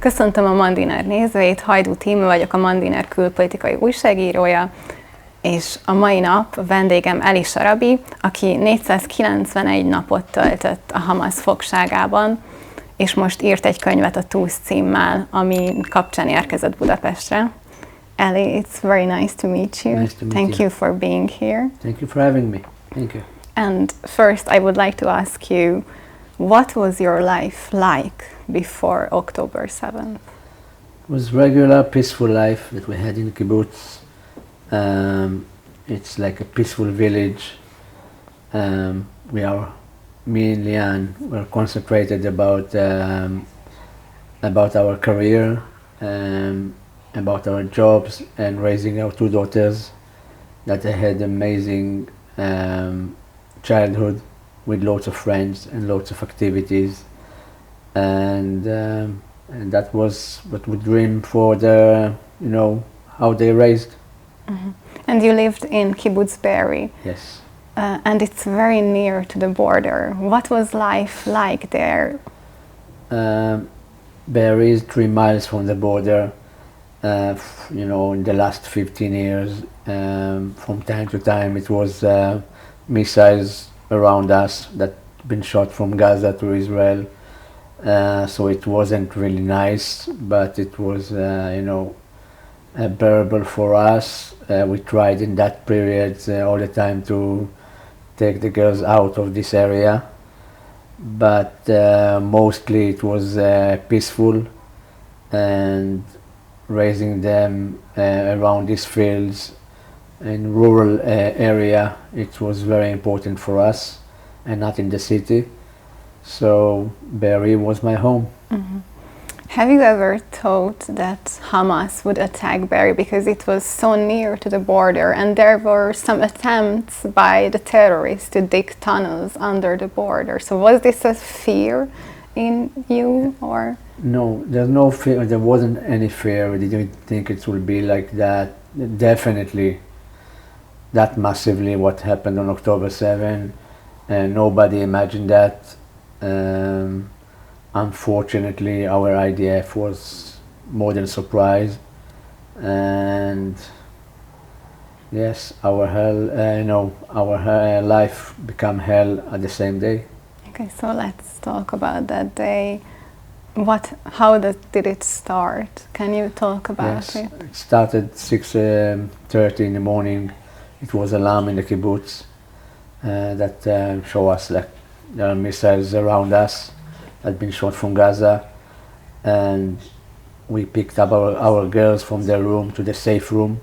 Köszöntöm a Mandiner nézőit, Hajdú Tímea vagyok, a Mandiner külpolitikai újságírója, és a mai nap vendégem Eli Sharabi, aki 491 napot töltött a Hamász fogságában, és most írt egy könyvet a Túsz címmel, ami kapcsán érkezett Budapestre. Eli, it's very nice to meet you. Nice to meet Thank you for being here. Thank you for having me. Thank you. And first, I would like to ask you, what was your life like before October 7th? It was regular, peaceful life that we had in kibbutz. It's like a peaceful village. Me and Lian were concentrated about our career, about our jobs, and raising our two daughters. That I had amazing childhood with lots of friends and lots of activities, and that was what we dreamed for how they raised. Mm-hmm. And you lived in Kibbutz Be'eri. Yes. And it's very near to the border. What was life like there? Be'eri is 3 miles from the border. In the last 15 years, from time to time, it was missiles around us that been shot from Gaza to Israel. So it wasn't really nice, but it was, bearable for us. We tried in that period all the time to take the girls out of this area, but mostly it was peaceful, and raising them around these fields in rural area, it was very important for us, and not in the city. So Be'eri was my home. Mm-hmm. Have you ever thought that Hamas would attack Be'eri because it was so near to the border, and there were some attempts by the terrorists to dig tunnels under the border? So was this a fear in you, or? No, there's no fear. There wasn't any fear. We didn't think it would be like that. Definitely, that massively what happened on October 7, and nobody imagined that. Unfortunately, our IDF was more than surprised, and yes, our life became hell at the same day. Okay, so let's talk about that day. How did it start? Can you talk about it? It started 6:30 in the morning. It was alarm in the kibbutz that show us like there are missiles around us had been shot from Gaza, and we picked up our girls from their room to the safe room.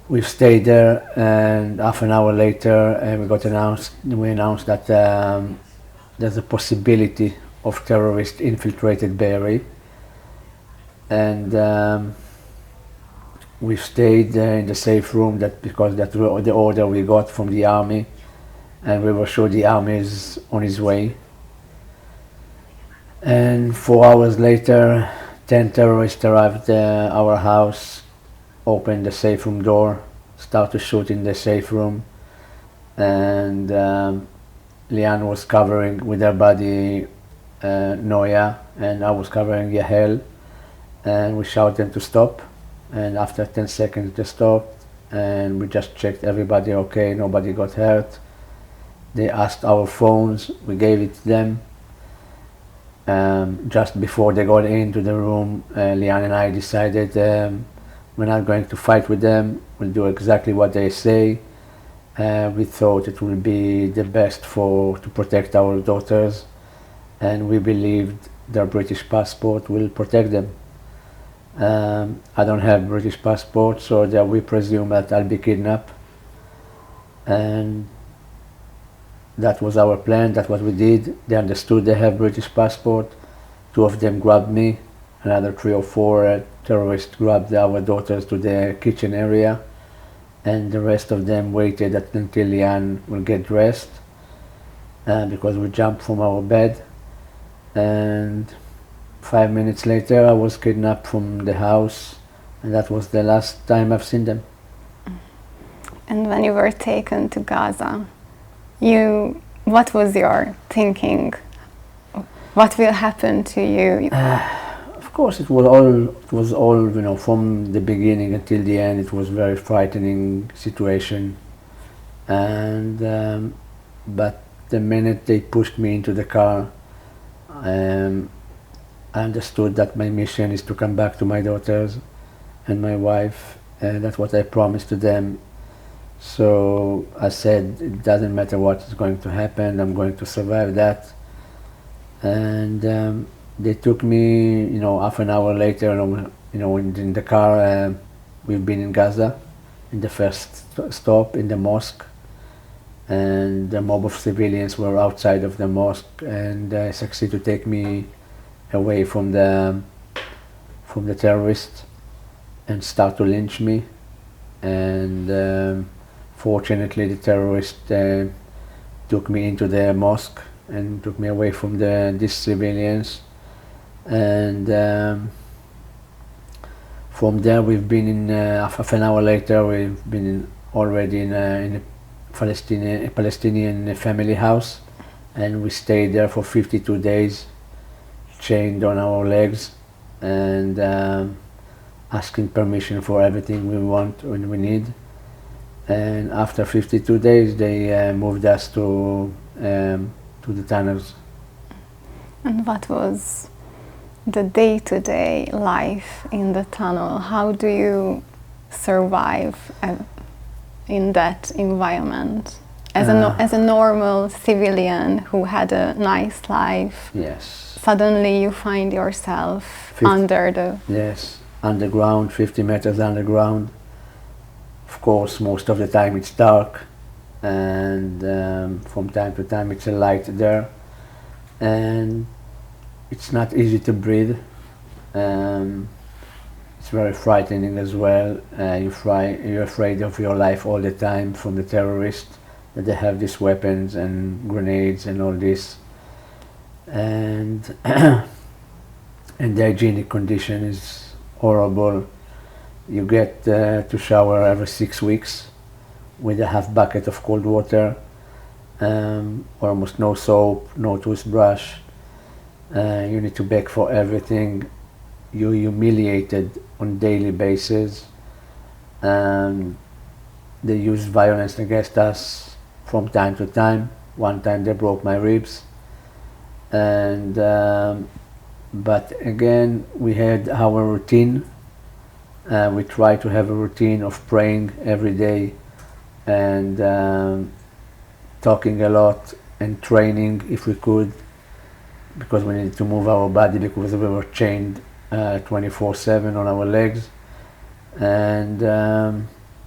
We stayed there, and half an hour later we announced that there's a possibility of terrorists infiltrated Be'eri, and we stayed in the safe room because that's the order we got from the army, and we were sure the army is on its way. And 4 hours later, 10 terrorists arrived at our house, opened the safe room door, started to shoot in the safe room, and Lian was covering with her body Noya, and I was covering Yahel, and we shouted them to stop, and after 10 seconds they stopped, and we just checked everybody okay, nobody got hurt. They asked our phones, we gave it to them. Just before they got into the room, Lian and I decided we're not going to fight with them, we'll do exactly what they say. We thought it would be the best to protect our daughters, and we believed their British passport will protect them. I don't have British passport, so that we presume that I'll be kidnapped, and that was our plan. That's what we did. They understood they have British passport. 2 of them grabbed me. Another 3 or 4 terrorists grabbed our daughters to the kitchen area, and the rest of them waited until Lian will get dressed, because we jumped from our bed, and 5 minutes later I was kidnapped from the house, and that was the last time I've seen them. And when you were taken to Gaza, what was your thinking? What will happen to you? Of course, it was all, you know, from the beginning until the end. It was very frightening situation, and but the minute they pushed me into the car, I understood that my mission is to come back to my daughters and my wife, and that's what I promised to them. So I said, it doesn't matter what is going to happen, I'm going to survive that. And they took me, you know, half an hour later, you know, in the car. We've been in Gaza, in the first stop, in the mosque, and a mob of civilians were outside of the mosque, and they succeeded to take me away from the terrorists and start to lynch me. And fortunately, the terrorists took me into the mosque and took me away from these civilians. And from there, we've been in half an hour later. We've been already in a Palestinian family house, and we stayed there for 52 days, chained on our legs, and asking permission for everything we want and we need. And after 52 days, they moved us to the tunnels. And what was the day-to-day life in the tunnel? How do you survive in that environment as a normal civilian who had a nice life? Yes. Suddenly you find yourself under the... Yes, underground, 50 meters underground. Of course, most of the time it's dark, and from time to time it's a light there, and it's not easy to breathe. It's very frightening as well. You're afraid of your life all the time from the terrorists, that they have these weapons and grenades and all this. And and the hygienic condition is horrible. You get to shower every 6 weeks with a half bucket of cold water, almost no soap, no toothbrush. You need to beg for everything. You're humiliated on a daily basis. They use violence against us from time to time. One time they broke my ribs. And but again, we had our routine. We try to have a routine of praying every day, and talking a lot, and training if we could, because we needed to move our body because we were chained 24/7 on our legs. And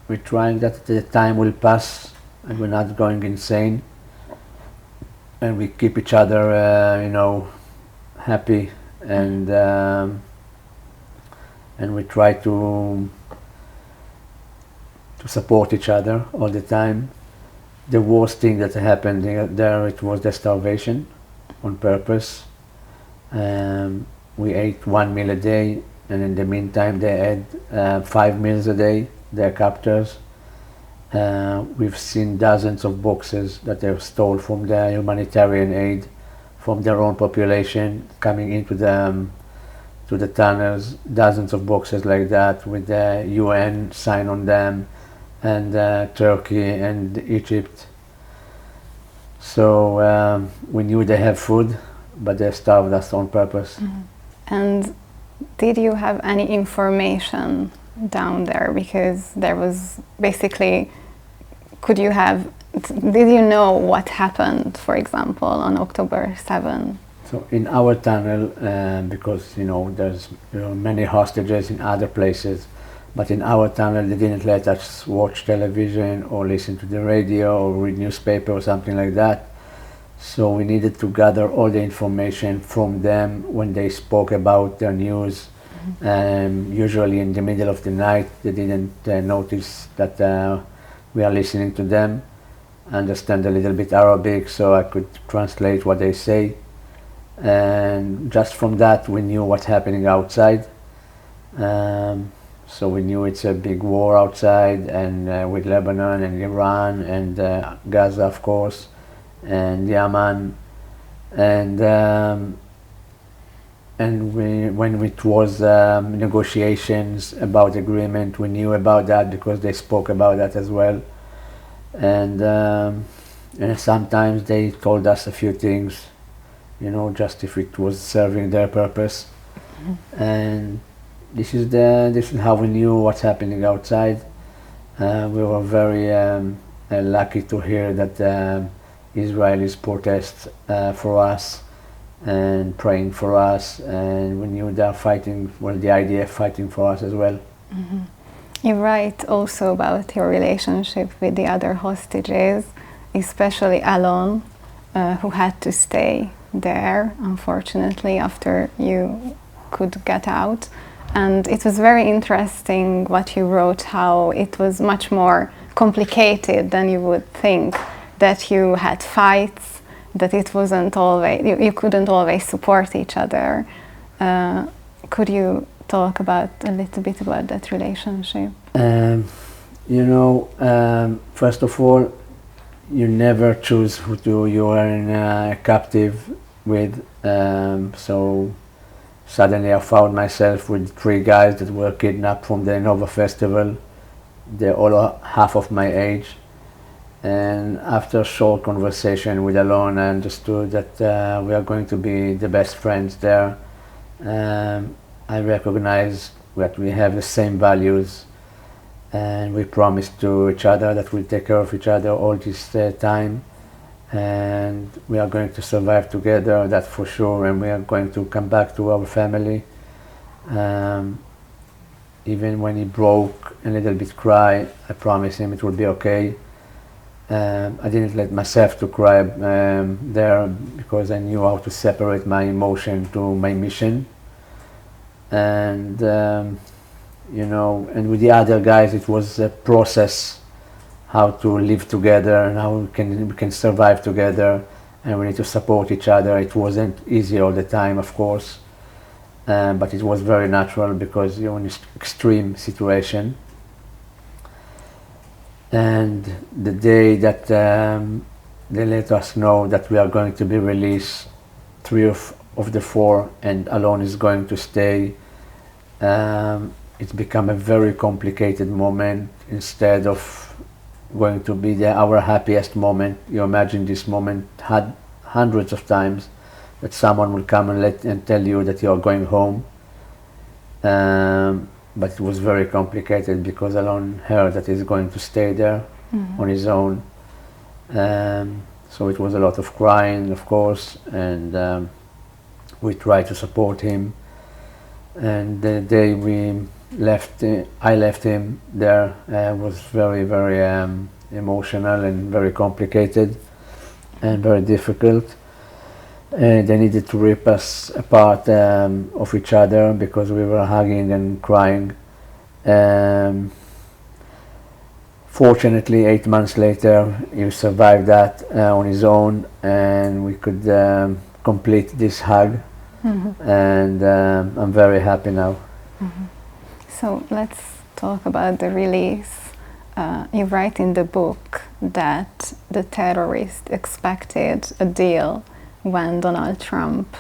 we're trying that the time will pass and we're not going insane, and we keep each other you know, happy, and we try to support each other all the time. The worst thing that happened there, it was the starvation on purpose. We ate 1 meal a day, and in the meantime they had 5 meals a day, their captors. We've seen dozens of boxes that they stole from the humanitarian aid, from their own population, coming into to the tunnels, dozens of boxes like that with the UN sign on them, and Turkey and Egypt. So we knew they have food, but they starved us on purpose. Mm-hmm. And did you have any information down there? Because there was basically, did you know what happened, for example, on October 7th? So in our tunnel, because you know there's many hostages in other places, but in our tunnel they didn't let us watch television or listen to the radio or read newspaper or something like that. So we needed to gather all the information from them when they spoke about their news. Usually in the middle of the night, they didn't notice that we are listening to them. I understand a little bit Arabic, so I could translate what they say. And just from that, we knew what's happening outside. So we knew it's a big war outside, and with Lebanon and Iran and Gaza, of course, and Yemen. And and when it was negotiations about agreement, we knew about that because they spoke about that as well. And sometimes they told us a few things, you know, just if it was serving their purpose. And this is how we knew what's happening outside. We were very lucky to hear that Israelis protest for us and praying for us, and we knew they're fighting, well, the IDF fighting for us as well. You write also about your relationship with the other hostages, especially Alon, who had to stay there, unfortunately, after you could get out. And it was very interesting what you wrote, how it was much more complicated than you would think, that you had fights, that it wasn't always, you couldn't always support each other. Could you talk about a little bit about that relationship? You know, first of all, you never choose who you are in captive with. So suddenly I found myself with 3 guys that were kidnapped from the Nova Festival. They're all half of my age. And after a short conversation with Alon, I understood that we are going to be the best friends there. I recognized that we have the same values, and we promised to each other that we'll take care of each other all this time, and we are going to survive together, that's for sure, and we are going to come back to our family. Even when he broke a little bit cry, I promised him it would be okay. I didn't let myself to cry there because I knew how to separate my emotion to my mission. And you know, and with the other guys it was a process how to live together and how we can survive together, and we need to support each other. It wasn't easy all the time, of course, but it was very natural because you're in an extreme situation. And the day that they let us know that we are going to be released, 3 of the 4, and Alon is going to stay, it's become a very complicated moment. Instead of going to be our happiest moment, you imagine this moment had hundreds of times, that someone will come and tell you that you are going home. But it was very complicated because Alon heard that he's going to stay there on his own. So it was a lot of crying, of course, and we tried to support him. And the day we left, I left him there, was very, very emotional and very complicated and very difficult. They needed to rip us apart of each other because we were hugging and crying. Fortunately, 8 months later, he survived that on his own, and we could complete this hug. And I'm very happy now. So let's talk about the release. You write in the book that the terrorists expected a deal when Donald Trump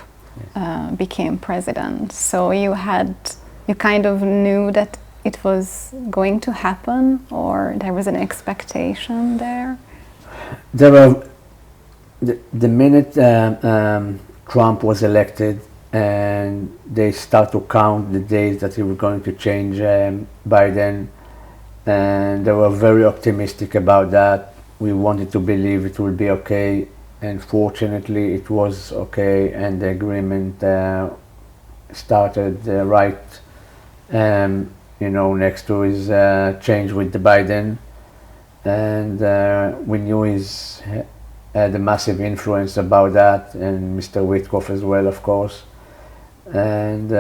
became president. So you kind of knew that it was going to happen, or there was an expectation there? There were, the minute Trump was elected and they start to count the days that he was going to change Biden, and they were very optimistic about that. We wanted to believe it would be okay. And fortunately, it was okay, and the agreement started right, you know, next to his change with the Biden, and we knew he had a massive influence about that, and Mr. Witkoff as well, of course, and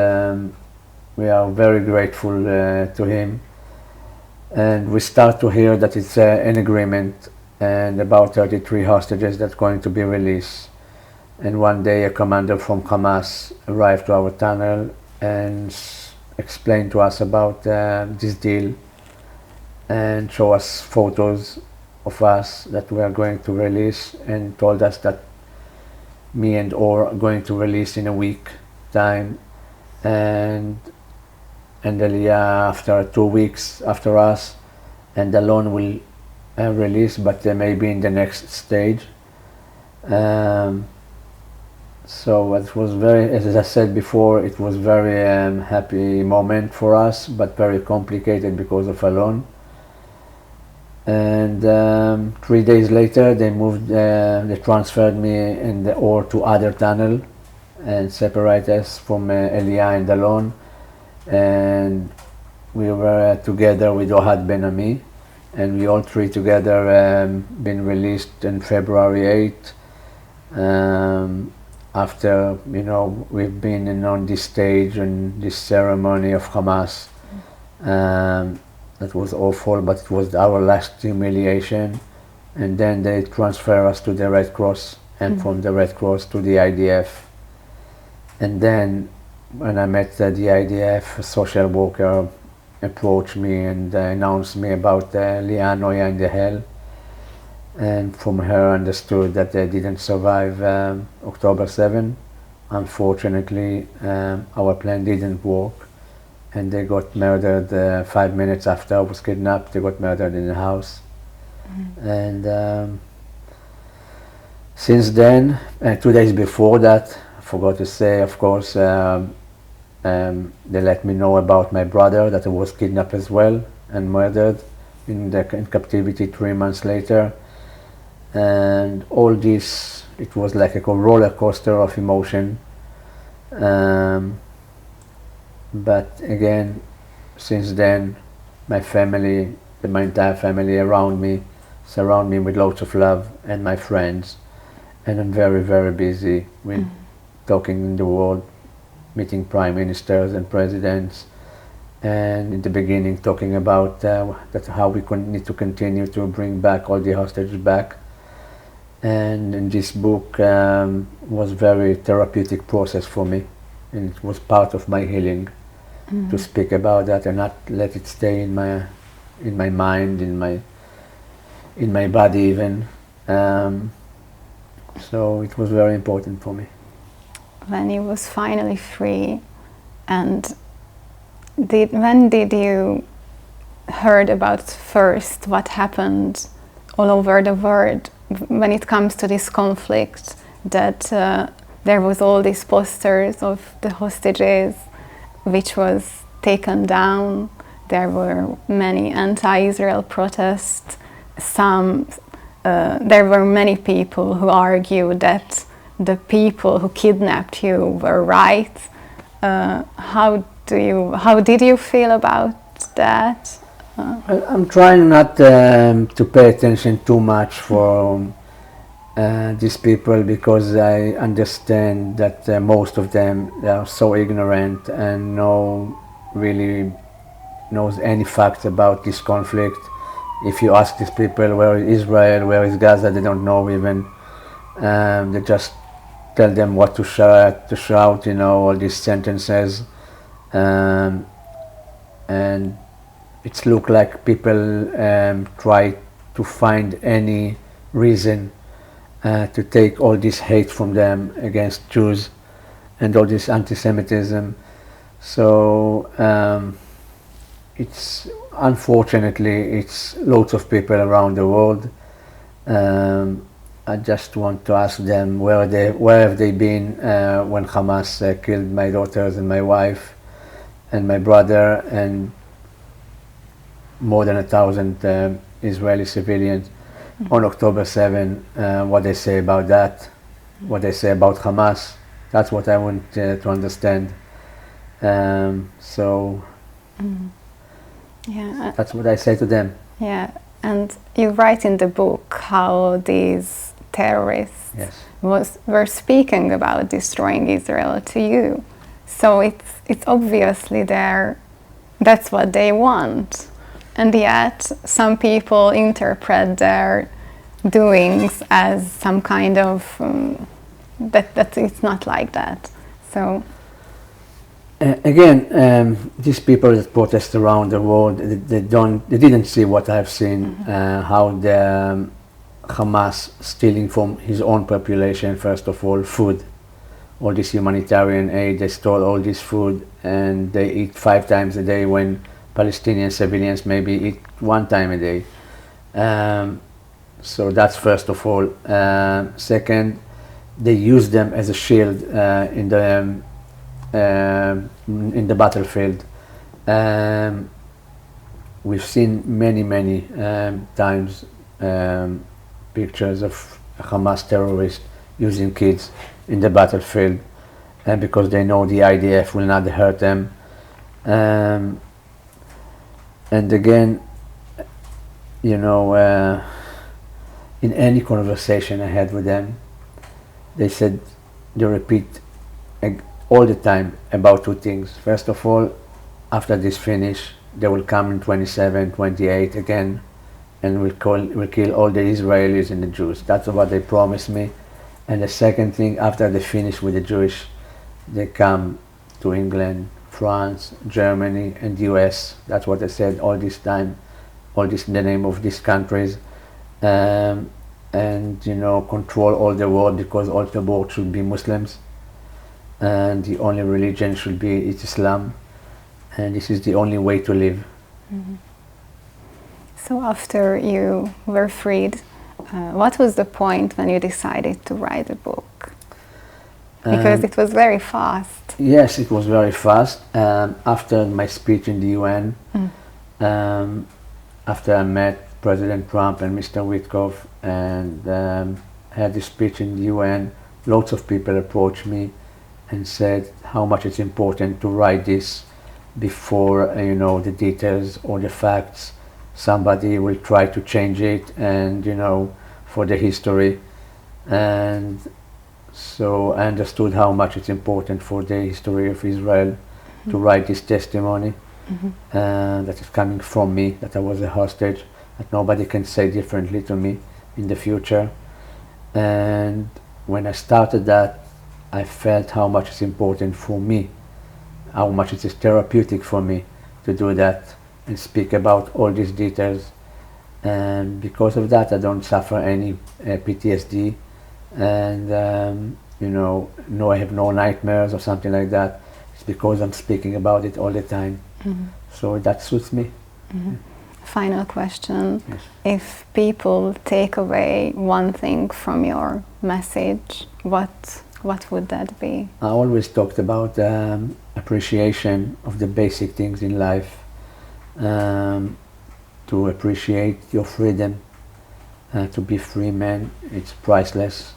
we are very grateful to him. And we start to hear that it's an agreement, and about 33 hostages that's going to be released. And one day a commander from Hamász arrived to our tunnel and explained to us about this deal and show us photos of us that we are going to release, and told us that me and Or are going to release in a week. time, and Elia after 2 weeks after us, and alone will release, but maybe in the next stage. So it was very, as I said before, it was very happy moment for us, but very complicated because of alone. And 3 days later, they transferred me or to other tunnel and separate us from Elia and Alon. And we were together with Ohad Ben Ami, and we all three together been released on February 8th. After, you know, we've been on this stage and this ceremony of Hamász. That was awful, but it was our last humiliation. And then they transfer us to the Red Cross, and from the Red Cross to the IDF. And then when I met the IDF, a social worker approached me and announced me about Lianoya in the hell. And from her understood that they didn't survive October 7. Unfortunately, our plan didn't work, and they got murdered 5 minutes after I was kidnapped. They got murdered in the house. And since then, 2 days before that, I forgot to say, of course, they let me know about my brother, that I was kidnapped as well and murdered in captivity 3 months later. And all this, it was like a roller coaster of emotion. But again, since then, my family, my entire family around me, surround me with lots of love, and my friends. And I'm very, very busy with talking in the world, meeting prime ministers and presidents, and in the beginning talking about that how we need to continue to bring back all the hostages back. And in this book was very therapeutic process for me, and it was part of my healing to speak about that and not let it stay in my mind, in my body even. So it was very important for me. When you was finally free, and when did you heard about first what happened all over the world when it comes to this conflict, that there was all these posters of the hostages which was taken down? There were many anti-Israel protests. There were many people who argued that the people who kidnapped you were right. How did you feel about that? I'm trying not to pay attention too much for these people, because I understand that most of them, they are so ignorant and really knows any facts about this conflict. If you ask these people where is Israel, where is Gaza, they don't know even. They just tell them what to shout, you know, all these sentences. And it's look like people try to find any reason to take all this hate from them against Jews and all this anti-Semitism. So it's unfortunately it's lots of people around the world. I just want to ask them where have they been when Hamász killed my daughters and my wife and my brother and more than 1,000 Israeli civilians on October 7. What they say about that, what they say about Hamász. That's what I want to understand. Yeah, that's what I say to them. Yeah, and you write in the book how these terrorists were speaking about destroying Israel to you. So it's obviously that's what they want. And yet some people interpret their doings as some kind of that it's not like that. So again, these people that protest around the world, they didn't see what I've seen, how the Hamász stealing from his own population, first of all, food, all this humanitarian aid, they stole all this food, and they eat 5 times a day when Palestinian civilians maybe eat 1 time a day. So that's first of all. Second, they use them as a shield in the battlefield. We've seen many times pictures of Hamas terrorists using kids in the battlefield, and because they know the IDF will not hurt them. And again, you know, in any conversation I had with them, they repeat all the time about 2 things. First of all, after this finish, they will come in 27, 28 again, and will kill all the Israelis and the Jews. That's what they promised me. And the second thing, after they finish with the Jewish, they come to England, France, Germany, and US. That's what they said all this time, all this in the name of these countries, and you know, control all the world, because all the world should be Muslims, and the only religion should be Islam, and this is the only way to live. Mm-hmm. So after you were freed, what was the point when you decided to write a book? Because it was very fast. Yes, it was very fast. After my speech in the UN, after I met President Trump and Mr. Witkoff and had this speech in the UN, lots of people approached me and said how much it's important to write this before you know, the details or the facts. Somebody will try to change it, and you know, for the history. And so I understood how much it's important for the history of Israel to write this testimony, that is coming from me, that I was a hostage, that nobody can say differently to me in the future. And when I started that, I felt how much it's important for me, how much it is therapeutic for me to do that and speak about all these details. And because of that, I don't suffer any PTSD, and you know, I have no nightmares or something like that. It's because I'm speaking about it all the time. So that suits me. Final question. Yes. If people take away one thing from your message, what would that be? I always talked about appreciation of the basic things in life. To appreciate your freedom, to be free man, it's priceless,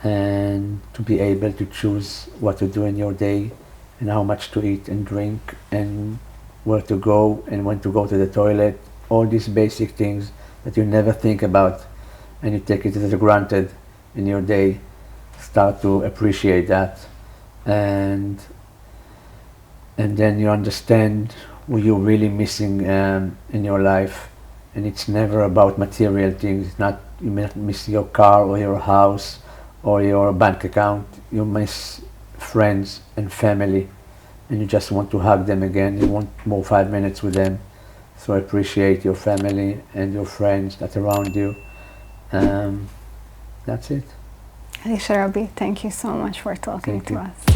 and to be able to choose what to do in your day, and how much to eat and drink, and where to go, and when to go to the toilet. All these basic things that you never think about, and you take it as granted in your day. Start to appreciate that, and then you understand what you're really missing in your life. And it's never about material things. It's not, you may not miss your car or your house or your bank account. You miss friends and family, and you just want to hug them again. You want more 5 minutes with them. So appreciate your family and your friends that are around you. That's it. Eli Sharabi, thank you so much for talking to us.